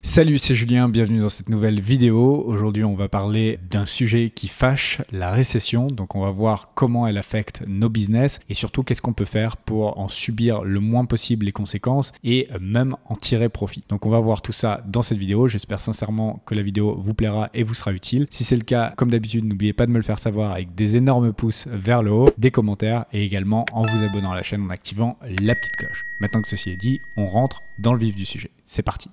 Salut, c'est Julien, bienvenue dans cette nouvelle vidéo. Aujourd'hui, on va parler d'un sujet qui fâche, la récession. Donc, on va voir comment elle affecte nos business et surtout qu'est-ce qu'on peut faire pour en subir le moins possible les conséquences et même en tirer profit. Donc, on va voir tout ça dans cette vidéo. J'espère sincèrement que la vidéo vous plaira et vous sera utile. Si c'est le cas, comme d'habitude, n'oubliez pas de me le faire savoir avec des énormes pouces vers le haut, des commentaires et également en vous abonnant à la chaîne en activant la petite cloche. Maintenant que ceci est dit, on rentre dans le vif du sujet. C'est parti.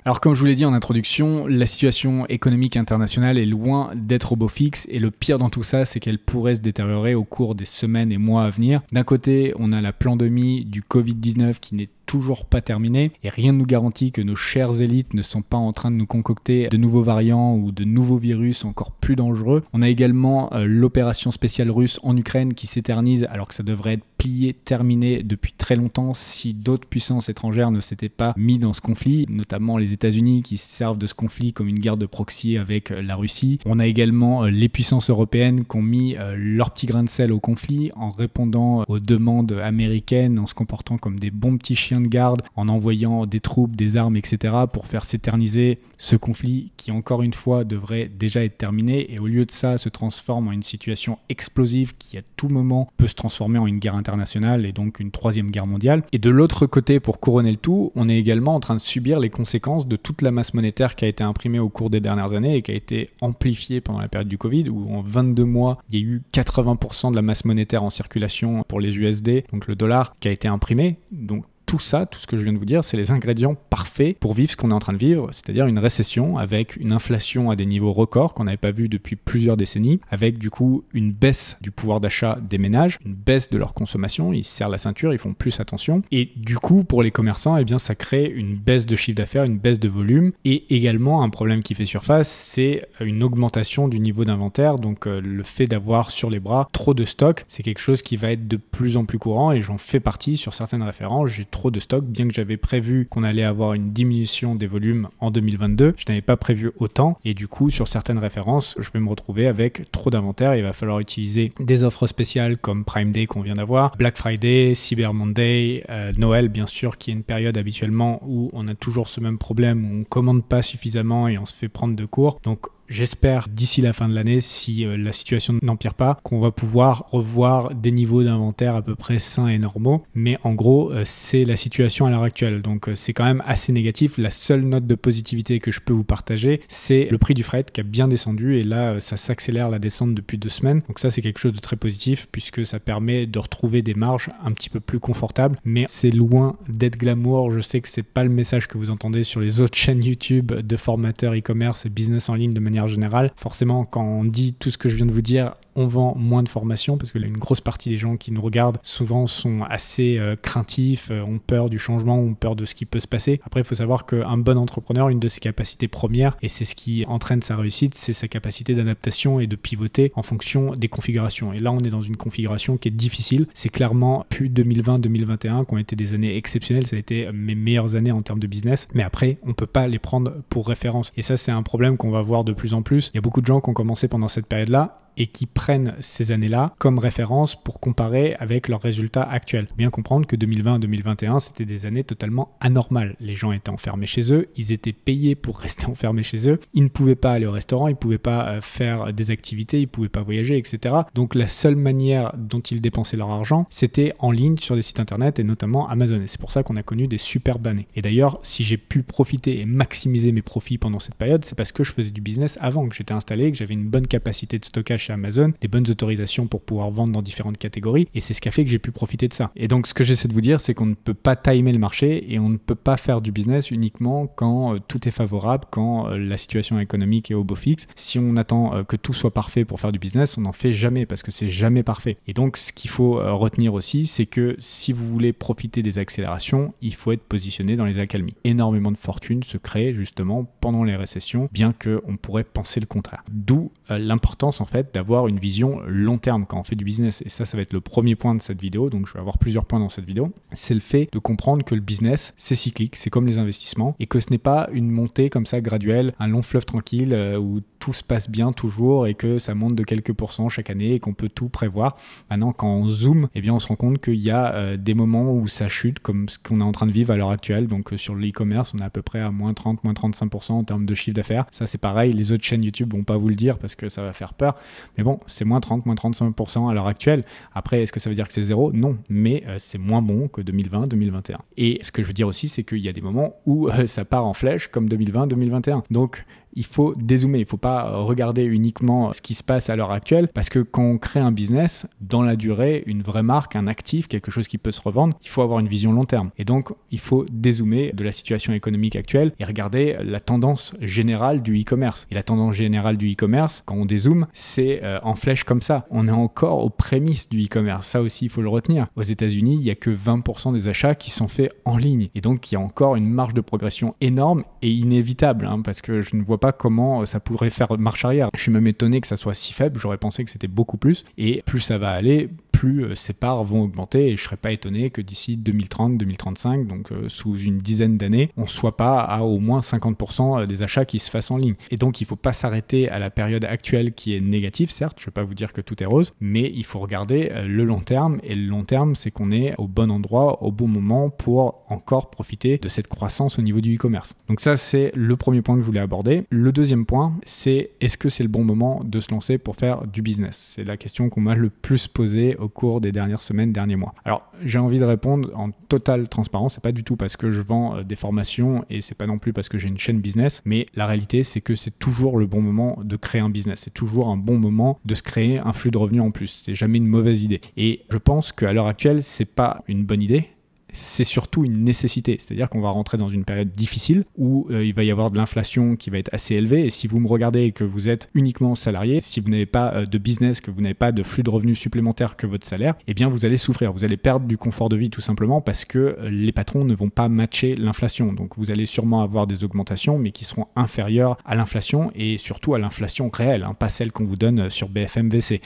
Alors comme je vous l'ai dit en introduction, la situation économique internationale est loin d'être au beau fixe et le pire dans tout ça, c'est qu'elle pourrait se détériorer au cours des semaines et mois à venir. D'un côté, on a la pandémie du Covid-19 qui n'est toujours pas terminé et rien ne nous garantit que nos chères élites ne sont pas en train de nous concocter de nouveaux variants ou de nouveaux virus encore plus dangereux. On a également l'opération spéciale russe en Ukraine qui s'éternise alors que ça devrait être plié, terminé depuis très longtemps si d'autres puissances étrangères ne s'étaient pas mis dans ce conflit, notamment les États-Unis qui se servent de ce conflit comme une guerre de proxy avec la Russie. On a également les puissances européennes qui ont mis leur petit grain de sel au conflit en répondant aux demandes américaines, en se comportant comme des bons petits chiens de garde, en envoyant des troupes, des armes, etc. pour faire s'éterniser ce conflit qui, encore une fois, devrait déjà être terminé et au lieu de ça, se transforme en une situation explosive qui, à tout moment, peut se transformer en une guerre internationale et donc une troisième guerre mondiale. Et de l'autre côté, pour couronner le tout, on est également en train de subir les conséquences de toute la masse monétaire qui a été imprimée au cours des dernières années et qui a été amplifiée pendant la période du Covid, où en 22 mois, il y a eu 80% de la masse monétaire en circulation pour les USD, donc le dollar, qui a été imprimé. Donc tout ça, tout ce que je viens de vous dire, c'est les ingrédients parfaits pour vivre ce qu'on est en train de vivre, c'est-à-dire une récession avec une inflation à des niveaux records qu'on n'avait pas vu depuis plusieurs décennies, avec du coup une baisse du pouvoir d'achat des ménages, une baisse de leur consommation, ils se serrent la ceinture, ils font plus attention, et du coup pour les commerçants, eh bien, ça crée une baisse de chiffre d'affaires, une baisse de volume, et également un problème qui fait surface, c'est une augmentation du niveau d'inventaire, donc le fait d'avoir sur les bras trop de stock, c'est quelque chose qui va être de plus en plus courant, et j'en fais partie sur certaines références, j'ai trop de stock, bien que j'avais prévu qu'on allait avoir une diminution des volumes en 2022, je n'avais pas prévu autant et du coup sur certaines références je vais me retrouver avec trop d'inventaire. Il va falloir utiliser des offres spéciales comme Prime Day qu'on vient d'avoir, Black Friday, Cyber Monday, Noël bien sûr qui est une période habituellement où on a toujours ce même problème où on commande pas suffisamment et on se fait prendre de court. Donc j'espère d'ici la fin de l'année, si la situation n'empire pas, qu'on va pouvoir revoir des niveaux d'inventaire à peu près sains et normaux. Mais en gros, c'est la situation à l'heure actuelle. Donc c'est quand même assez négatif. La seule note de positivité que je peux vous partager, c'est le prix du fret qui a bien descendu. Et là, ça s'accélère la descente depuis 2 semaines. Donc ça, c'est quelque chose de très positif puisque ça permet de retrouver des marges un petit peu plus confortables. Mais c'est loin d'être glamour. Je sais que c'est pas le message que vous entendez sur les autres chaînes YouTube de formateurs e-commerce et business en ligne de manière générale. Forcément, quand on dit tout ce que je viens de vous dire, on vend moins de formations parce que là, une grosse partie des gens qui nous regardent souvent sont assez craintifs, ont peur du changement, ont peur de ce qui peut se passer. Après, il faut savoir qu'un bon entrepreneur, une de ses capacités premières, et c'est ce qui entraîne sa réussite, c'est sa capacité d'adaptation et de pivoter en fonction des configurations. Et là, on est dans une configuration qui est difficile. C'est clairement plus 2020-2021 qui ont été des années exceptionnelles. Ça a été mes meilleures années en termes de business. Mais après, on ne peut pas les prendre pour référence. Et ça, c'est un problème qu'on va voir de plus en plus. Il y a beaucoup de gens qui ont commencé pendant cette période-là et qui prennent ces années-là comme référence pour comparer avec leurs résultats actuels. Il faut bien comprendre que 2020-2021, c'était des années totalement anormales. Les gens étaient enfermés chez eux, ils étaient payés pour rester enfermés chez eux, ils ne pouvaient pas aller au restaurant, ils ne pouvaient pas faire des activités, ils ne pouvaient pas voyager, etc. Donc la seule manière dont ils dépensaient leur argent, c'était en ligne sur des sites internet et notamment Amazon. Et c'est pour ça qu'on a connu des superbes années. Et d'ailleurs, si j'ai pu profiter et maximiser mes profits pendant cette période, c'est parce que je faisais du business avant, que j'étais installé, que j'avais une bonne capacité de stockage chez Amazon, des bonnes autorisations pour pouvoir vendre dans différentes catégories et c'est ce qui a fait que j'ai pu profiter de ça. Et donc ce que j'essaie de vous dire, c'est qu'on ne peut pas timer le marché et on ne peut pas faire du business uniquement quand tout est favorable, quand la situation économique est au beau fixe. Si on attend que tout soit parfait pour faire du business, on n'en fait jamais parce que c'est jamais parfait. Et donc ce qu'il faut retenir aussi, c'est que si vous voulez profiter des accélérations, il faut être positionné dans les accalmies. Énormément de fortune se crée justement pendant les récessions, bien qu'on pourrait penser le contraire. D'où l'importance en fait d'avoir une vision long terme quand on fait du business. Et ça va être le premier point de cette vidéo. Donc, je vais avoir plusieurs points dans cette vidéo. C'est le fait de comprendre que le business, c'est cyclique, c'est comme les investissements et que ce n'est pas une montée comme ça graduelle, un long fleuve tranquille où tout se passe bien toujours et que ça monte de quelques pourcents chaque année et qu'on peut tout prévoir. Maintenant, quand on zoome, eh bien, on se rend compte qu'il y a des moments où ça chute comme ce qu'on est en train de vivre à l'heure actuelle. Donc, sur le e-commerce, on est à peu près à moins 30, moins 35% en termes de chiffre d'affaires. Ça, c'est pareil. Les autres chaînes YouTube vont pas vous le dire parce que ça va faire peur. Mais bon, c'est moins 30, moins 35% à l'heure actuelle. Après, est-ce que ça veut dire que c'est zéro? Non, mais c'est moins bon que 2020, 2021. Et ce que je veux dire aussi, c'est qu'il y a des moments où ça part en flèche comme 2020, 2021. Donc, il faut dézoomer, il ne faut pas regarder uniquement ce qui se passe à l'heure actuelle parce que quand on crée un business, dans la durée, une vraie marque, un actif, quelque chose qui peut se revendre, il faut avoir une vision long terme. Et donc, il faut dézoomer de la situation économique actuelle et regarder la tendance générale du e-commerce. Et la tendance générale du e-commerce, quand on dézoome, c'est en flèche comme ça. On est encore aux prémices du e-commerce. Ça aussi, il faut le retenir. Aux États-Unis, il n'y a que 20% des achats qui sont faits en ligne. Et donc, il y a encore une marge de progression énorme et inévitable parce que je ne vois pas comment ça pourrait faire marche arrière. Je suis même étonné que ça soit si faible, j'aurais pensé que c'était beaucoup plus et plus ça va aller, plus ces parts vont augmenter et je ne serais pas étonné que d'ici 2030, 2035, donc sous une dizaine d'années, on ne soit pas à au moins 50% des achats qui se fassent en ligne. Et donc il ne faut pas s'arrêter à la période actuelle qui est négative, certes, je ne vais pas vous dire que tout est rose, mais il faut regarder le long terme et le long terme c'est qu'on est au bon endroit, au bon moment pour encore profiter de cette croissance au niveau du e-commerce. Donc ça c'est le premier point que je voulais aborder. Le deuxième point, c'est est-ce que c'est le bon moment de se lancer pour faire du business? C'est la question qu'on m'a le plus posée au cours des dernières semaines, derniers mois. Alors, j'ai envie de répondre en totale transparence. C'est pas du tout parce que je vends des formations et c'est pas non plus parce que j'ai une chaîne business, mais la réalité, c'est que c'est toujours le bon moment de créer un business. C'est toujours un bon moment de se créer un flux de revenus en plus. C'est jamais une mauvaise idée. Et je pense qu'à l'heure actuelle, c'est pas une bonne idée. C'est surtout une nécessité, c'est-à-dire qu'on va rentrer dans une période difficile où il va y avoir de l'inflation qui va être assez élevée et si vous me regardez et que vous êtes uniquement salarié, si vous n'avez pas de business, que vous n'avez pas de flux de revenus supplémentaires que votre salaire, eh bien vous allez souffrir, vous allez perdre du confort de vie tout simplement parce que les patrons ne vont pas matcher l'inflation. Donc vous allez sûrement avoir des augmentations mais qui seront inférieures à l'inflation et surtout à l'inflation réelle, pas celle qu'on vous donne sur BFM VC.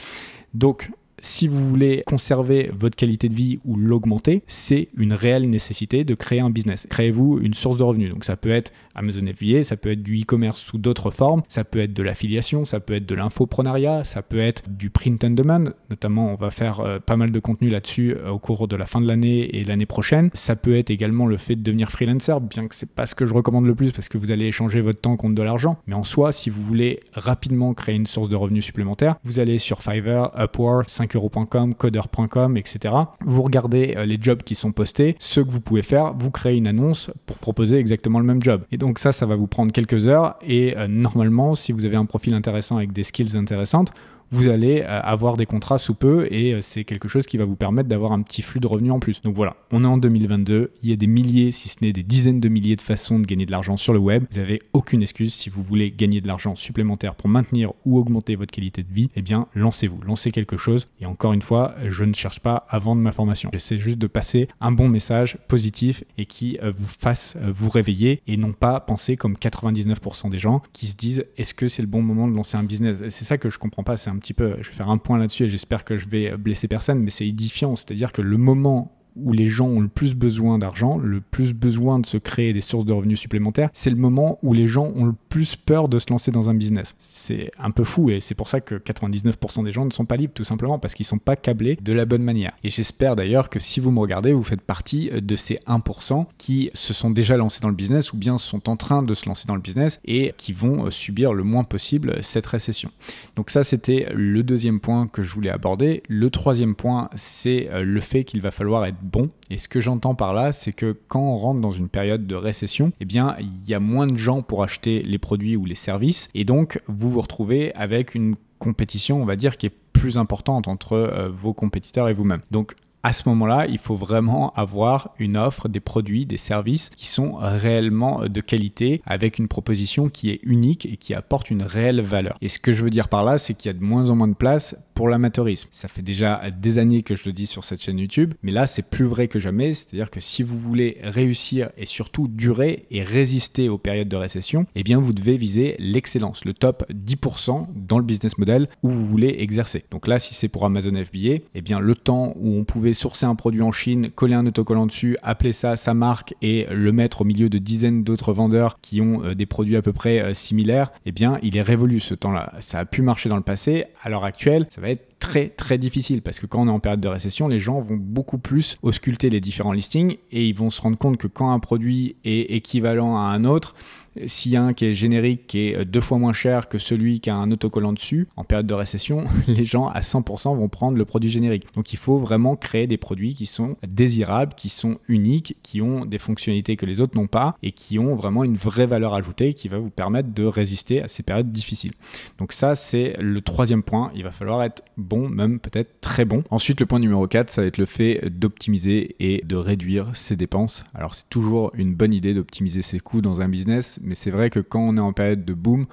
Donc si vous voulez conserver votre qualité de vie ou l'augmenter, c'est une réelle nécessité de créer un business. Créez-vous une source de revenus. Donc ça peut être Amazon FBA, ça peut être du e-commerce sous d'autres formes, ça peut être de l'affiliation, ça peut être de l'infoprenariat, ça peut être du print on demand. Notamment, on va faire pas mal de contenu là-dessus au cours de la fin de l'année et l'année prochaine. Ça peut être également le fait de devenir freelancer, bien que c'est pas ce que je recommande le plus parce que vous allez échanger votre temps contre de l'argent. Mais en soi, si vous voulez rapidement créer une source de revenus supplémentaire, vous allez sur Fiverr, Upwork, 5euros.com, coder.com, etc. Vous regardez les jobs qui sont postés, ce que vous pouvez faire, vous créez une annonce pour proposer exactement le même job. Et donc ça va vous prendre quelques heures et normalement, si vous avez un profil intéressant avec des skills intéressantes, vous allez avoir des contrats sous peu et c'est quelque chose qui va vous permettre d'avoir un petit flux de revenus en plus. Donc voilà, on est en 2022, il y a des milliers, si ce n'est des dizaines de milliers de façons de gagner de l'argent sur le web. Vous n'avez aucune excuse si vous voulez gagner de l'argent supplémentaire pour maintenir ou augmenter votre qualité de vie, eh bien lancez-vous, lancez quelque chose. Et encore une fois, je ne cherche pas à vendre ma formation. J'essaie juste de passer un bon message positif et qui vous fasse vous réveiller et non pas penser comme 99% des gens qui se disent est-ce que c'est le bon moment de lancer un business? C'est ça que je comprends pas, c'est un petit peu, je vais faire un point là-dessus et j'espère que je vais blesser personne, mais c'est édifiant, c'est-à-dire que le moment où les gens ont le plus besoin d'argent, le plus besoin de se créer des sources de revenus supplémentaires, c'est le moment où les gens ont le plus peur de se lancer dans un business. C'est un peu fou et c'est pour ça que 99% des gens ne sont pas libres tout simplement parce qu'ils ne sont pas câblés de la bonne manière. Et j'espère d'ailleurs que si vous me regardez, vous faites partie de ces 1% qui se sont déjà lancés dans le business ou bien sont en train de se lancer dans le business et qui vont subir le moins possible cette récession. Donc ça, c'était le deuxième point que je voulais aborder. Le troisième point, c'est le fait qu'il va falloir être bon. Et ce que j'entends par là, c'est que quand on rentre dans une période de récession, eh bien, il y a moins de gens pour acheter les produits ou les services. Et donc, vous vous retrouvez avec une compétition, on va dire, qui est plus importante entre vos compétiteurs et vous-même. Donc, à ce moment-là, il faut vraiment avoir une offre, des produits, des services qui sont réellement de qualité avec une proposition qui est unique et qui apporte une réelle valeur. Et ce que je veux dire par là, c'est qu'il y a de moins en moins de place pour l'amateurisme. Ça fait déjà des années que je le dis sur cette chaîne YouTube, mais là c'est plus vrai que jamais, c'est-à-dire que si vous voulez réussir et surtout durer et résister aux périodes de récession, eh bien vous devez viser l'excellence, le top 10% dans le business model où vous voulez exercer. Donc là, si c'est pour Amazon FBA, eh bien le temps où on pouvait sourcer un produit en Chine, coller un autocollant dessus, appeler ça sa marque et le mettre au milieu de dizaines d'autres vendeurs qui ont des produits à peu près similaires, eh bien il est révolu ce temps-là. Ça a pu marcher dans le passé, à l'heure actuelle, ça va être très difficile parce que quand on est en période de récession, les gens vont beaucoup plus ausculter les différents listings et ils vont se rendre compte que quand un produit est équivalent à un autre, s'il y a un qui est générique, qui est 2 fois moins cher que celui qui a un autocollant dessus, en période de récession, les gens à 100% vont prendre le produit générique. Donc il faut vraiment créer des produits qui sont désirables, qui sont uniques, qui ont des fonctionnalités que les autres n'ont pas et qui ont vraiment une vraie valeur ajoutée qui va vous permettre de résister à ces périodes difficiles. Donc ça, c'est le troisième point. Il va falloir être bon, même peut-être très bon. Ensuite, le point numéro 4, ça va être le fait d'optimiser et de réduire ses dépenses. Alors c'est toujours une bonne idée d'optimiser ses coûts dans un business, mais c'est vrai que quand on est en période de boom,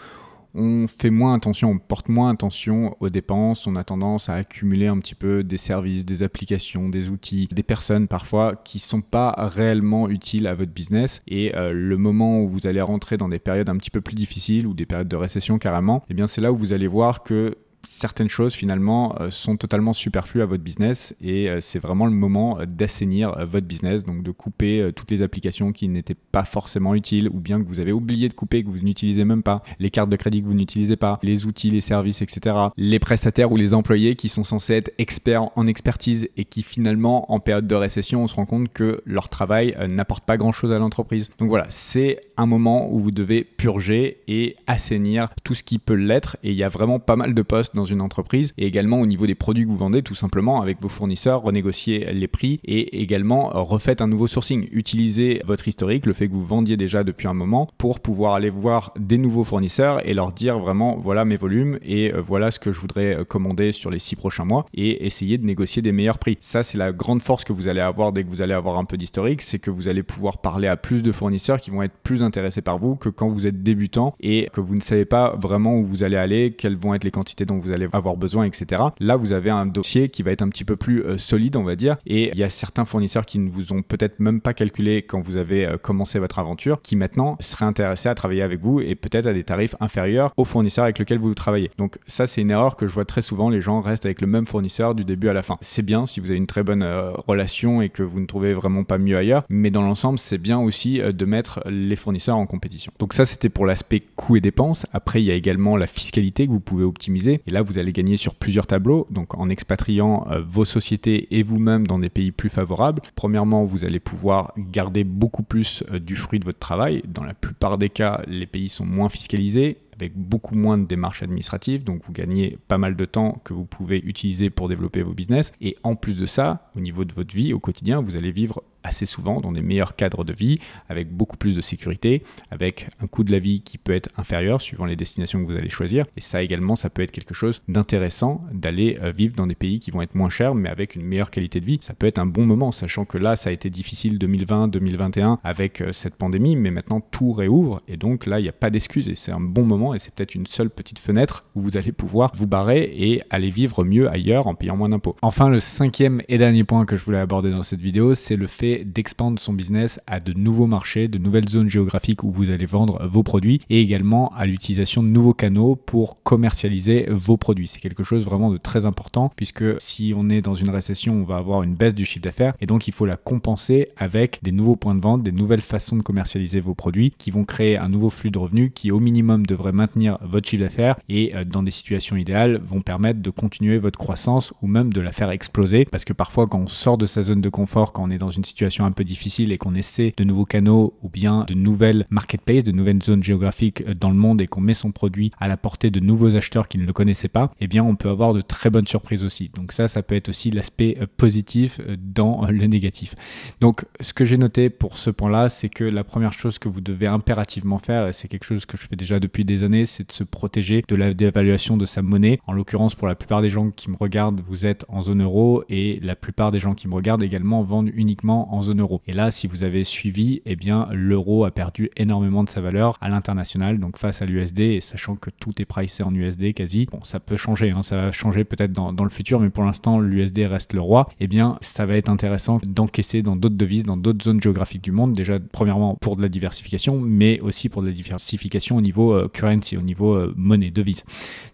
on fait moins attention, on porte moins attention aux dépenses, on a tendance à accumuler un petit peu des services, des applications, des outils, des personnes parfois qui ne sont pas réellement utiles à votre business et le moment où vous allez rentrer dans des périodes un petit peu plus difficiles ou des périodes de récession carrément, eh bien c'est là où vous allez voir que certaines choses finalement sont totalement superflues à votre business et c'est vraiment le moment d'assainir votre business, donc de couper toutes les applications qui n'étaient pas forcément utiles ou bien que vous avez oublié de couper, que vous n'utilisez même pas, les cartes de crédit que vous n'utilisez pas, les outils, les services, etc. Les prestataires ou les employés qui sont censés être experts en expertise et qui finalement en période de récession on se rend compte que leur travail n'apporte pas grand chose à l'entreprise. Donc voilà, c'est un moment où vous devez purger et assainir tout ce qui peut l'être et il y a vraiment pas mal de postes dans une entreprise et également au niveau des produits que vous vendez, tout simplement avec vos fournisseurs, renégocier les prix et également refaites un nouveau sourcing. Utilisez votre historique, le fait que vous vendiez déjà depuis un moment pour pouvoir aller voir des nouveaux fournisseurs et leur dire vraiment voilà mes volumes et voilà ce que je voudrais commander sur les 6 prochains mois et essayer de négocier des meilleurs prix. Ça, c'est la grande force que vous allez avoir dès que vous allez avoir un peu d'historique, c'est que vous allez pouvoir parler à plus de fournisseurs qui vont être plus intéressés par vous que quand vous êtes débutant et que vous ne savez pas vraiment où vous allez aller, quelles vont être les quantités dont vous allez avoir besoin, etc. Là, vous avez un dossier qui va être un petit peu plus solide, on va dire, et il y a certains fournisseurs qui ne vous ont peut-être même pas calculé quand vous avez commencé votre aventure, qui maintenant seraient intéressés à travailler avec vous et peut-être à des tarifs inférieurs aux fournisseurs avec lesquels vous travaillez. Donc ça, c'est une erreur que je vois très souvent, les gens restent avec le même fournisseur du début à la fin. C'est bien si vous avez une très bonne relation et que vous ne trouvez vraiment pas mieux ailleurs, mais dans l'ensemble, c'est bien aussi de mettre les fournisseurs en compétition. Donc ça, c'était pour l'aspect coûts et dépenses. Après, il y a également la fiscalité que vous pouvez optimiser et là, vous allez gagner sur plusieurs tableaux, donc en expatriant vos sociétés et vous-même dans des pays plus favorables. Premièrement, vous allez pouvoir garder beaucoup plus du fruit de votre travail. Dans la plupart des cas, les pays sont moins fiscalisés, avec beaucoup moins de démarches administratives, donc vous gagnez pas mal de temps que vous pouvez utiliser pour développer vos business. Et en plus de ça, au niveau de votre vie au quotidien, vous allez vivre assez souvent dans des meilleurs cadres de vie, avec beaucoup plus de sécurité, avec un coût de la vie qui peut être inférieur suivant les destinations que vous allez choisir. Et ça également, ça peut être quelque chose d'intéressant d'aller vivre dans des pays qui vont être moins chers, mais avec une meilleure qualité de vie. Ça peut être un bon moment, sachant que là, ça a été difficile 2020, 2021 avec cette pandémie, mais maintenant tout réouvre et donc là, il n'y a pas d'excuse et c'est un bon moment et c'est peut-être une seule petite fenêtre où vous allez pouvoir vous barrer et aller vivre mieux ailleurs en payant moins d'impôts. Enfin, le cinquième et dernier point que je voulais aborder dans cette vidéo, c'est le fait d'expandre son business à de nouveaux marchés, de nouvelles zones géographiques où vous allez vendre vos produits et également à l'utilisation de nouveaux canaux pour commercialiser vos produits. C'est quelque chose vraiment de très important puisque si on est dans une récession, on va avoir une baisse du chiffre d'affaires et donc il faut la compenser avec des nouveaux points de vente, des nouvelles façons de commercialiser vos produits qui vont créer un nouveau flux de revenus qui au minimum devrait maintenir votre chiffre d'affaires et dans des situations idéales vont permettre de continuer votre croissance ou même de la faire exploser parce que parfois quand on sort de sa zone de confort, quand on est dans une situation un peu difficile et qu'on essaie de nouveaux canaux ou bien de nouvelles marketplaces, de nouvelles zones géographiques dans le monde et qu'on met son produit à la portée de nouveaux acheteurs qui ne le connaissaient pas, eh bien on peut avoir de très bonnes surprises aussi. Donc ça peut être aussi l'aspect positif dans le négatif. Donc ce que j'ai noté pour ce point-là, c'est que la première chose que vous devez impérativement faire, et c'est quelque chose que je fais déjà depuis des années, c'est de se protéger de la dévaluation de sa monnaie. En l'occurrence, pour la plupart des gens qui me regardent, vous êtes en zone euro et la plupart des gens qui me regardent également vendent uniquement en zone euro. Et là, si vous avez suivi, eh bien, l'euro a perdu énormément de sa valeur à l'international, donc face à l'USD, et sachant que tout est pricé en USD quasi. Bon, ça peut changer, hein, ça va changer peut-être dans le futur, mais pour l'instant, l'USD reste le roi. Eh bien, ça va être intéressant d'encaisser dans d'autres devises, dans d'autres zones géographiques du monde. Déjà, premièrement, pour de la diversification, mais aussi pour de la diversification au niveau currency, au niveau monnaie, devise.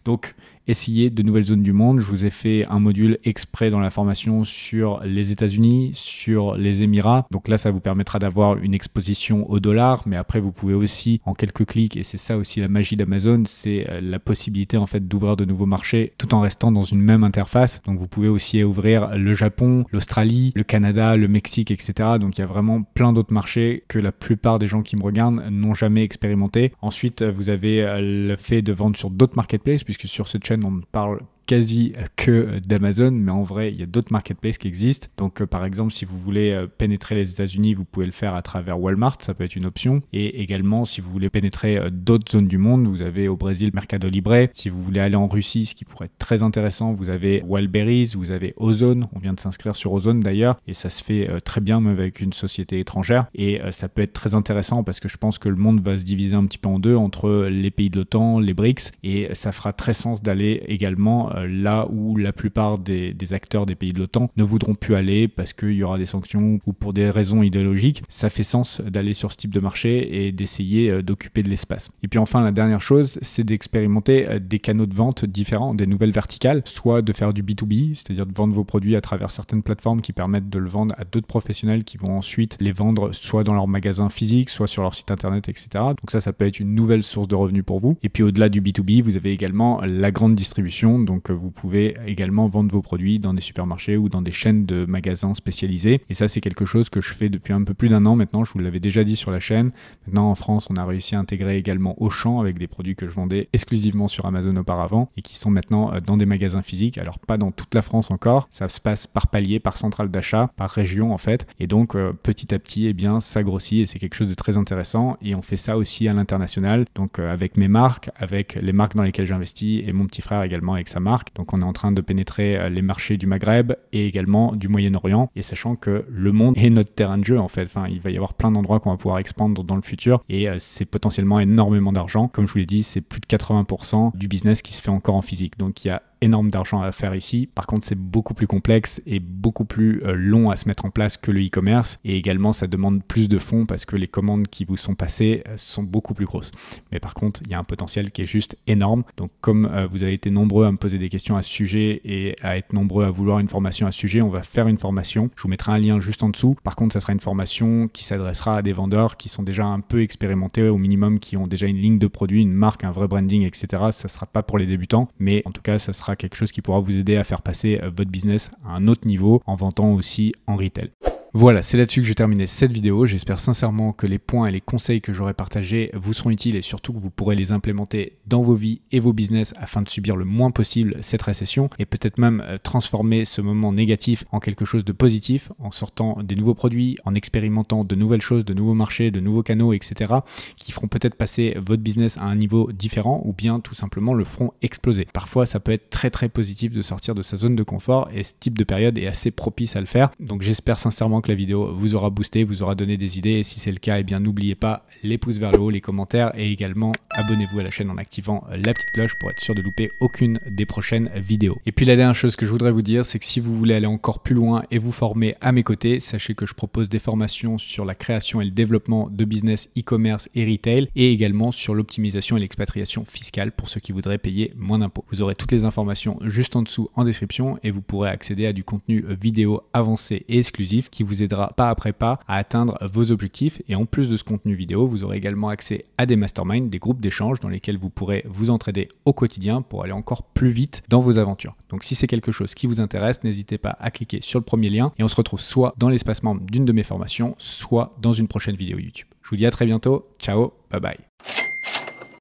Donc, essayez de nouvelles zones du monde. Je vous ai fait un module exprès dans la formation sur les États-Unis, sur les Émirats. Donc là, ça vous permettra d'avoir une exposition au dollar, mais après, vous pouvez aussi, en quelques clics, et c'est ça aussi la magie d'Amazon, c'est la possibilité en fait d'ouvrir de nouveaux marchés tout en restant dans une même interface. Donc vous pouvez aussi ouvrir le Japon, l'Australie, le Canada, le Mexique, etc. Donc il y a vraiment plein d'autres marchés que la plupart des gens qui me regardent n'ont jamais expérimenté. Ensuite, vous avez le fait de vendre sur d'autres marketplaces, puisque sur cette chaîne, on ne parle quasi que d'Amazon, mais en vrai, il y a d'autres marketplaces qui existent. Donc, par exemple, si vous voulez pénétrer les États-Unis, vous pouvez le faire à travers Walmart, ça peut être une option. Et également, si vous voulez pénétrer d'autres zones du monde, vous avez au Brésil Mercado Libre. Si vous voulez aller en Russie, ce qui pourrait être très intéressant, vous avez Wildberries, vous avez Ozone. On vient de s'inscrire sur Ozone d'ailleurs, et ça se fait très bien même avec une société étrangère. Et ça peut être très intéressant parce que je pense que le monde va se diviser un petit peu en deux entre les pays de l'OTAN, les BRICS, et ça fera très sens d'aller également là où la plupart des acteurs des pays de l'OTAN ne voudront plus aller parce qu'il y aura des sanctions ou pour des raisons idéologiques. Ça fait sens d'aller sur ce type de marché et d'essayer d'occuper de l'espace. Et puis enfin, la dernière chose, c'est d'expérimenter des canaux de vente différents, des nouvelles verticales, soit de faire du B2B, c'est-à-dire de vendre vos produits à travers certaines plateformes qui permettent de le vendre à d'autres professionnels qui vont ensuite les vendre soit dans leur magasin physique, soit sur leur site internet, etc. Donc ça peut être une nouvelle source de revenus pour vous. Et puis au-delà du B2B, vous avez également la grande distribution, donc vous pouvez également vendre vos produits dans des supermarchés ou dans des chaînes de magasins spécialisés. Et ça, c'est quelque chose que je fais depuis un peu plus d'1 an maintenant. Je vous l'avais déjà dit sur la chaîne. Maintenant, en France, on a réussi à intégrer également Auchan avec des produits que je vendais exclusivement sur Amazon auparavant et qui sont maintenant dans des magasins physiques. Alors, pas dans toute la France encore. Ça se passe par palier, par centrale d'achat, par région en fait. Et donc, petit à petit, eh bien, ça grossit et c'est quelque chose de très intéressant. Et on fait ça aussi à l'international. Donc, avec mes marques, avec les marques dans lesquelles j'investis et mon petit frère également avec sa marque. Donc on est en train de pénétrer les marchés du Maghreb et également du Moyen-Orient, et sachant que le monde est notre terrain de jeu en fait. Enfin, il va y avoir plein d'endroits qu'on va pouvoir expandre dans le futur et c'est potentiellement énormément d'argent. Comme je vous l'ai dit, c'est plus de 80% du business qui se fait encore en physique. Donc il y a énorme d'argent à faire ici. Par contre, c'est beaucoup plus complexe et beaucoup plus long à se mettre en place que le e-commerce. Et également, ça demande plus de fonds parce que les commandes qui vous sont passées sont beaucoup plus grosses. Mais par contre, il y a un potentiel qui est juste énorme. Donc, comme vous avez été nombreux à me poser des questions à ce sujet et à être nombreux à vouloir une formation à ce sujet, on va faire une formation. Je vous mettrai un lien juste en dessous. Par contre, ça sera une formation qui s'adressera à des vendeurs qui sont déjà un peu expérimentés, au minimum, qui ont déjà une ligne de produit, une marque, un vrai branding, etc. Ça ne sera pas pour les débutants, mais en tout cas, ça sera quelque chose qui pourra vous aider à faire passer votre business à un autre niveau en vendant aussi en retail. Voilà, c'est là-dessus que je termine cette vidéo. J'espère sincèrement que les points et les conseils que j'aurai partagés vous seront utiles et surtout que vous pourrez les implémenter dans vos vies et vos business afin de subir le moins possible cette récession et peut-être même transformer ce moment négatif en quelque chose de positif en sortant des nouveaux produits, en expérimentant de nouvelles choses, de nouveaux marchés, de nouveaux canaux, etc. qui feront peut-être passer votre business à un niveau différent ou bien tout simplement le feront exploser. Parfois, ça peut être très très positif de sortir de sa zone de confort et ce type de période est assez propice à le faire. Donc j'espère sincèrement que la vidéo vous aura boosté, vous aura donné des idées et si c'est le cas, eh bien n'oubliez pas les pouces vers le haut, les commentaires et également abonnez-vous à la chaîne en activant la petite cloche pour être sûr de louper aucune des prochaines vidéos. Et puis la dernière chose que je voudrais vous dire, c'est que si vous voulez aller encore plus loin et vous former à mes côtés, sachez que je propose des formations sur la création et le développement de business e-commerce et retail et également sur l'optimisation et l'expatriation fiscale pour ceux qui voudraient payer moins d'impôts. Vous aurez toutes les informations juste en dessous en description et vous pourrez accéder à du contenu vidéo avancé et exclusif qui vous aidera pas après pas à atteindre vos objectifs. Et en plus de ce contenu vidéo, vous aurez également accès à des masterminds, des groupes d'échange dans lesquels vous pourrez vous entraider au quotidien pour aller encore plus vite dans vos aventures. Donc si c'est quelque chose qui vous intéresse, n'hésitez pas à cliquer sur le premier lien et on se retrouve soit dans l'espace membre d'une de mes formations, soit dans une prochaine vidéo YouTube. Je vous dis à très bientôt. Ciao, bye bye.